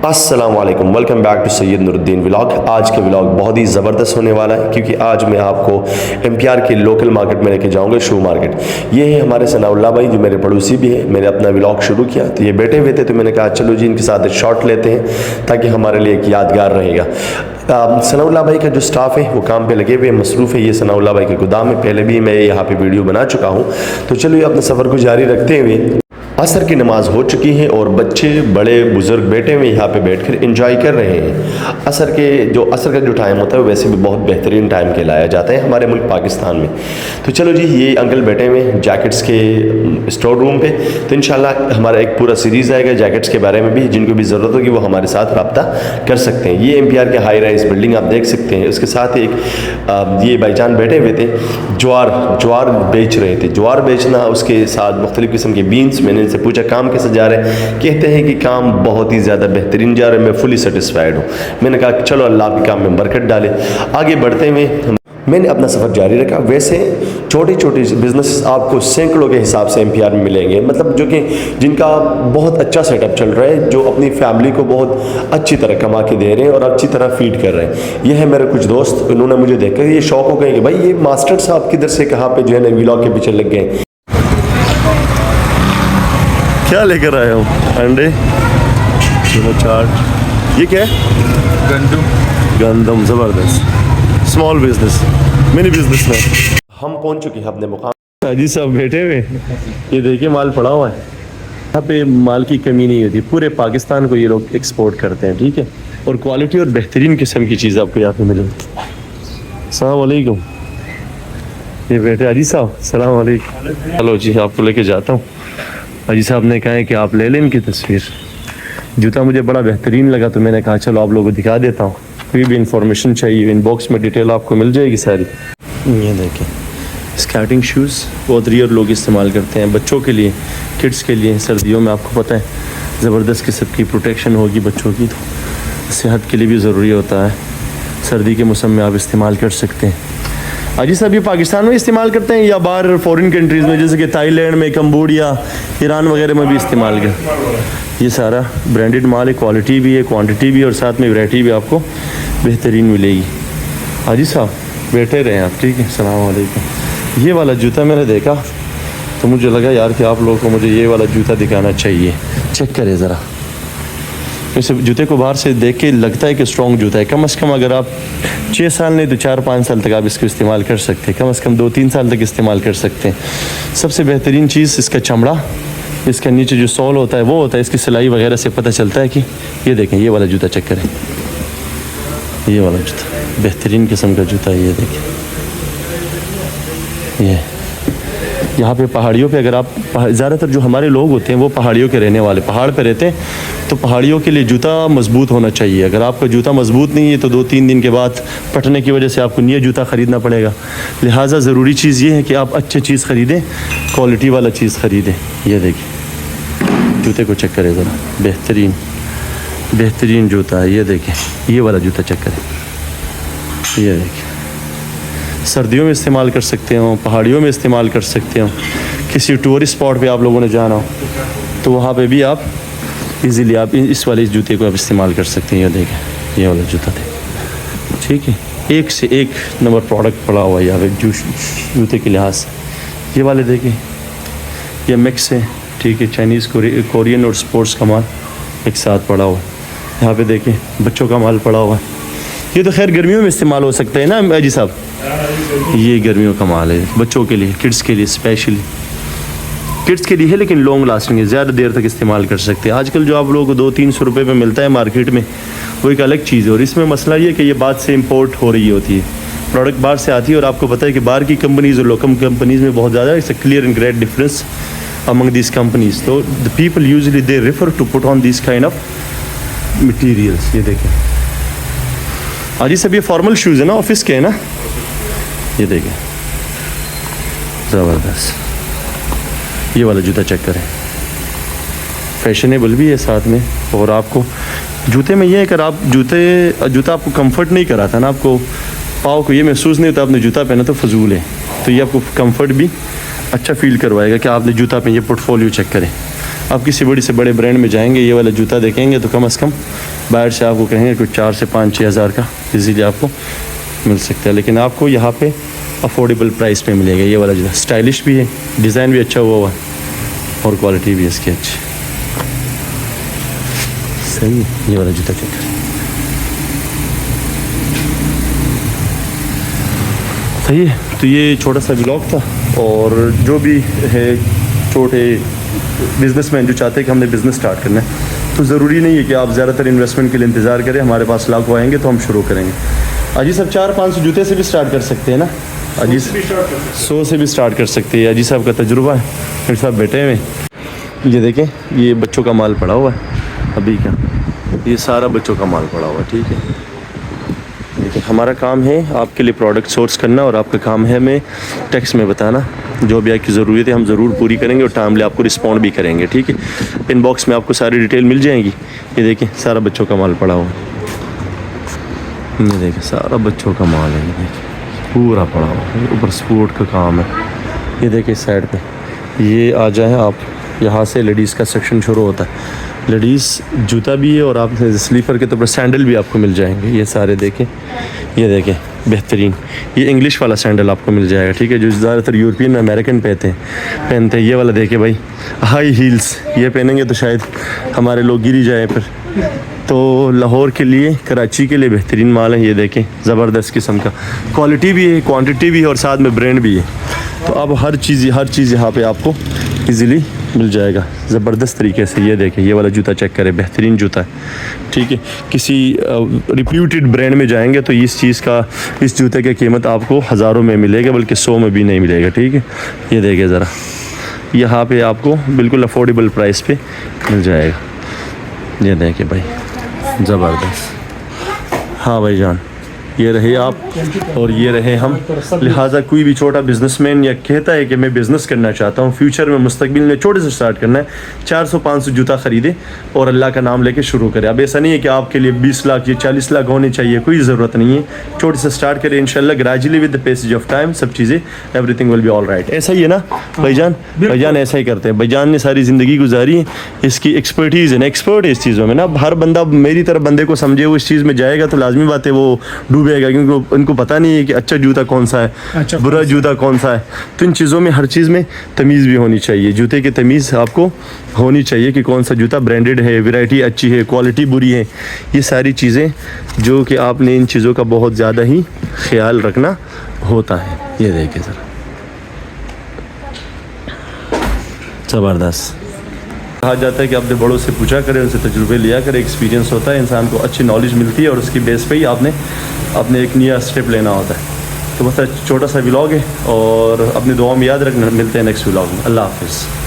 अस्सलाम वालेकुम, welcome back to Syed Nooruddin vlog. आज के व्लॉग बहुत ही ज़बरदस्त होने वाला है क्योंकि आज मैं आपको एमपीआर के लोकल मार्केट में लेके जाऊंगा, शू मार्केट। ये है हमारे सनाउल्लाह भाई जो मेरे पड़ोसी भी है। मैंने अपना व्लॉग शुरू किया तो ये बैठे हुए थे, तो मैंने कहा चलो जी इनके साथ एक शॉट लेते हैं ताकि हमारे लिए एक यादगार रहेगा। सनाउल्लाह भाई का जो स्टाफ है वो काम पे लगे हुए मसरूफ़ है। ये सनाउल्लाह भाई के गोदाम में पहले भी मैं यहाँ पे वीडियो बना चुका हूँ। तो चलो ये अपने सफ़र को जारी रखते हुए असर की नमाज़ हो चुकी है और बच्चे बड़े बुज़ुर्ग बैठे हुए यहाँ पे बैठकर एंजॉय कर रहे हैं। असर का जो टाइम होता है वैसे भी बहुत बेहतरीन टाइम कहलाया जाता है हमारे मुल्क पाकिस्तान में। तो चलो जी, ये अंकल बैठे हुए हैं जैकेट्स के स्टोर रूम पे। तो इंशाल्लाह हमारा एक पूरा सीरीज़ आएगा जैकेट्स के बारे में भी। जिनको भी ज़रूरत होगी वो हमारे साथ रब्ता कर सकते हैं। ये एमपीआर के हाई राइज बिल्डिंग आप देख सकते हैं। उसके साथ एक ये भाईजान बैठे हुए थे, ज्वार बेच रहे थे। ज्वार बेचना, उसके साथ मुख्तलिफ़ किस्म के बीन्स। मैंने से पूछा काम कैसे जा रहा है, कहते हैं कि काम बहुत ही ज़्यादा बेहतरीन जा रहा है, मैं फुली सेटिस्फाइड हूँ। मैंने कहा चलो अल्लाह आपके काम में बरकत डाले। आगे बढ़ते हुए मैंने अपना सफ़र जारी रखा। वैसे छोटे छोटे बिजनेस आपको सैकड़ों के हिसाब से एमपीआर में मिलेंगे, मतलब जो कि जिनका बहुत अच्छा सेटअप चल रहा है, जो अपनी फैमिली को बहुत अच्छी तरह कमा के दे रहे हैं और अच्छी तरह फीड कर रहे हैं। ये है मेरे कुछ दोस्त, उन्होंने मुझे देखकर ये शौक हो गए कि भाई ये मास्टर साहब किधर से कहाँ पे जो है ना व्लॉग के पीछे लग गए। क्या लेकर आए हो? अंडे, चाट। ये क्या है? गंदम। ज़बरदस्त स्मॉल बिजनेस, मिनी बिजनेस में हम पहुंच चुके हैं अपने मुकाम। जी साहब बैठे हुए, ये देखिए माल पड़ा हुआ है। यहाँ पे माल की कमी नहीं होती, पूरे पाकिस्तान को ये लोग एक्सपोर्ट करते हैं, ठीक है। और क्वालिटी और बेहतरीन किस्म की चीज़ आपको यहाँ पे मिलेगी। अस्सलाम वालेकुम। ये बैठे अजी साहब, अस्सलाम वालेकुम। चलो जी आपको लेके जाता हूँ। अजी साहब ने कहा है कि आप ले लें इनकी तस्वीर। जूता मुझे बड़ा बेहतरीन लगा तो मैंने कहा चलो आप लोगों को दिखा देता हूँ। कोई भी इंफॉर्मेशन चाहिए इनबॉक्स में डिटेल आपको मिल जाएगी सारी। ये देखें स्केटिंग शूज़ बहुत रियर लोग इस्तेमाल करते हैं बच्चों के लिए, किड्स के लिए। सर्दियों में आपको पता है ज़बरदस्त किस्म की प्रोटेक्शन होगी बच्चों की, तो सेहत के लिए भी ज़रूरी होता है। सर्दी के मौसम में आप इस्तेमाल कर सकते हैं। अजी साहब ये पाकिस्तान में इस्तेमाल करते हैं या बाहर फॉरेन कंट्रीज़ में, जैसे कि थाईलैंड में, कंबोडिया, ईरान वगैरह में भी इस्तेमाल कर? ये सारा ब्रांडेड माल है, क्वालिटी भी है, क्वांटिटी भी, और साथ में वैरायटी भी आपको बेहतरीन मिलेगी। अजी साहब बैठे रहे आप, ठीक है। अस्सलाम वालेकुम। ये वाला जूता मैंने देखा तो मुझे लगा यार कि आप लोगों को मुझे ये वाला जूता दिखाना चाहिए। चेक करें ज़रा, इस जूते को बाहर से देख के लगता है कि स्ट्रॉन्ग जूता है। कम से कम अगर आप 6 साल नहीं तो 4-5 साल तक आप इसको इस्तेमाल कर सकते हैं। कम से कम 2-3 साल तक इस्तेमाल कर सकते हैं। सबसे बेहतरीन चीज़ इसका चमड़ा, इसका नीचे जो सोल होता है वो होता है, इसकी सिलाई वगैरह से पता चलता है कि ये देखें ये वाला जूता चेक करें। ये वाला जूता बेहतरीन किस्म का जूता है। ये देखें, ये यहाँ पे पहाड़ियों पे अगर आप ज़्यादातर जो हमारे लोग होते हैं वो पहाड़ियों के रहने वाले, पहाड़ पे रहते हैं, तो पहाड़ियों के लिए जूता मजबूत होना चाहिए। अगर आपका जूता मजबूत नहीं है तो 2-3 दिन के बाद फटने की वजह से आपको नया जूता ख़रीदना पड़ेगा। लिहाजा ज़रूरी चीज़ ये है कि आप अच्छी चीज़ ख़रीदें, क्वालिटी वाला चीज़ ख़रीदें। ये देखिए जूते को चेक करें ज़रा, बेहतरीन जूता है। ये देखें ये वाला जूता चेक करें। ये देखिए सर्दियों में इस्तेमाल कर सकते हो, पहाड़ियों में इस्तेमाल कर सकते हो, किसी टूरिस्ट स्पॉट पे आप लोगों ने जाना हो तो वहाँ पे भी आप इजीली आप इस वाले जूते को आप इस्तेमाल कर सकते हैं। ये देखें ये वाला जूता थे, ठीक है। एक से एक नंबर प्रोडक्ट पड़ा हुआ है यहाँ पे जूते के लिहाज से। ये वाले देखें ये मिक्स है, ठीक है। चाइनीज़, कोरियन और स्पोर्ट्स का माल एक साथ पड़ा हुआ है। यहाँ पे देखें बच्चों का माल पड़ा हुआ है। ये तो खैर गर्मियों में इस्तेमाल हो सकते हैं ना अजी साहब, ये गर्मियों का माल है बच्चों के लिए, किड्स के लिए, स्पेशली किड्स के लिए है, लेकिन लॉन्ग लास्टिंग है, ज़्यादा देर तक इस्तेमाल कर सकते हैं। आजकल जो आप लोगों को 200-300 रुपये में मिलता है मार्केट में वो एक अलग चीज़ है। और इसमें मसला ये कि ये बात से इम्पोर्ट हो रही होती है, प्रोडक्ट बाहर से आती है। और आपको पता है कि बाहर की कंपनीज़ और लोकल कंपनीज़ में बहुत ज़्यादा it's a clear and great difference among these companies. So the people usually they refer to put on these kind of materials. ये देखें आज ये सब ये फॉर्मल शूज़ है ना, ऑफिस के है ना। ये देखें ज़बरदस्त, ये वाला जूता चेक करें, फैशनेबल भी है साथ में। और आपको जूते में ये है अगर आप जूता आपको कंफर्ट नहीं कराता ना, आपको पाँव को ये महसूस नहीं होता आपने जूता पहना तो फजूल है, तो ये आपको कंफर्ट भी अच्छा फील करवाएगा कि आपने जूता पहन। ये पोर्टफोलियो चेक करें, आप किसी बड़ी से बड़े ब्रांड में जाएंगे, ये वाला जूता देखेंगे तो कम से कम बाहर से आपको कहेंगे कुछ 4 से 5-6 हज़ार का इजीली आपको मिल सकता है, लेकिन आपको यहाँ पे अफोर्डेबल प्राइस पे मिलेगा। ये वाला जूता स्टाइलिश भी है, डिज़ाइन भी अच्छा हुआ है और क्वालिटी भी इसकी अच्छी। सही है, ये वाला जूता चेक करें। सही है। तो ये छोटा सा ब्लॉग था, और जो भी है छोटे बिजनेसमैन जो चाहते हैं कि हमने बिज़नेस स्टार्ट करना है, तो ज़रूरी नहीं है कि आप ज़्यादातर इन्वेस्टमेंट के लिए इंतज़ार करें। हमारे पास लाखों आएंगे तो हम शुरू करेंगे। अजी सर 400-500 जूते से भी स्टार्ट कर सकते हैं ना? अजी 100 से भी स्टार्ट कर सकते हैं। अजी साहब का तजुर्बा है, मेरे साहब बैठे हुए। ये देखें, ये बच्चों का माल पड़ा हुआ है अभी का, ये सारा बच्चों का माल पड़ा हुआ है। ठीक है, देखिए हमारा काम है आपके लिए प्रोडक्ट सोर्स करना, और आपका काम है हमें टेक्स्ट में बताना जो भी आपकी ज़रूरत है, हम ज़रूर पूरी करेंगे और टाइमली आपको रिस्पॉन्ड भी करेंगे। ठीक है, इनबॉक्स में आपको सारी डिटेल मिल जाएगी। ये देखिए सारा बच्चों का माल पड़ा हुआ है, ये देखिए सारा बच्चों का माल है, ये देखिए पूरा पड़ा हुआ है। ऊपर स्पोर्ट का काम है। ये देखिए साइड पे ये आ जाए आप, यहाँ से लेडीज़ का सेक्शन शुरू होता है। लेडीज़ जूता भी है, और आप स्लीपर के तौर पर सैंडल भी आपको मिल जाएंगे। ये सारे देखें, ये देखें बेहतरीन, ये इंग्लिश वाला सैंडल आपको मिल जाएगा। ठीक है, जो ज़्यादातर यूरोपियन अमेरिकन पहनते हैं। ये वाला देखें भाई, हाई हील्स, ये पहनेंगे तो शायद हमारे लोग गिर ही जाए फिर। तो लाहौर के लिए, कराची के लिए बेहतरीन माल है। ये देखें ज़बरदस्त किस्म का, क्वालिटी भी है, क्वांटिटी भी है, और साथ में ब्रांड भी है। तो अब हर चीज़ यहाँ पे आपको इजीली मिल जाएगा ज़बरदस्त तरीके से। ये देखें, ये वाला जूता चेक करें, बेहतरीन जूता है। ठीक है, किसी रिप्यूटेड ब्रांड में जाएंगे तो इस जूते की कीमत आपको हज़ारों में मिलेगा, बल्कि 100 में भी नहीं मिलेगा। ठीक है, ये देखें ज़रा, यहाँ पे आपको बिल्कुल अफोर्डेबल प्राइस पे मिल जाएगा। ये देखें भाई, ज़बरदस्त। हाँ भाई जान, ये रहे आप और ये रहे हम। लिहाजा कोई भी छोटा बिजनेसमैन या कहता है कि मैं बिज़नेस करना चाहता हूँ, फ्यूचर में मुस्तकबिल में छोटे से स्टार्ट करना है, 400-500 जूता ख़रीदे और अल्लाह का नाम लेके शुरू करें। अब ऐसा नहीं है कि आपके लिए 20 लाख या 40 लाख होने चाहिए, कोई ज़रूरत नहीं है। छोटे से स्टार्ट करें, इंशाल्लाह gradually with the passage of time सब चीज़ें, everything will be all right. ऐसा ही है ना भाईजान? भाईजान ऐसा ही करते हैं। भाईजान ने सारी ज़िंदगी गुजारी है, इसकी एक्सपर्टीज़ है ना, एक्सपर्ट है इस चीज़ों में ना। हर बंदा मेरी तरह बंदे को समझे, वो इस चीज़ में जाएगा तो लाजमी बात है वो डूबेगा, क्योंकि उनको पता नहीं है कि अच्छा जूता कौन सा है, अच्छा बुरा जूता कौन सा है। तो इन चीज़ों में, हर चीज़ में तमीज़ भी होनी चाहिए। जूते की तमीज़ आपको होनी चाहिए कि कौन सा जूता ब्रांडेड है, वैरायटी अच्छी है, क्वालिटी बुरी है। ये सारी चीज़ें जो कि आपने इन चीज़ों का बहुत ज़्यादा ही ख्याल रखना होता है। ये देखिए ज़रा, ज़बरदस्त। कहा जाता है कि अपने बड़ों से पूछा करें, उनसे तजुर्बे लिया करें, एक्सपीरियंस होता है, इंसान को अच्छी नॉलेज मिलती है, और उसकी बेस पे ही आपने अपने एक नया स्टेप लेना होता है। तो बस छोटा सा व्लॉग है, और अपनी दुआ में याद रखना। मिलते हैं नेक्स्ट व्लॉग में। अल्लाह हाफ़िज़।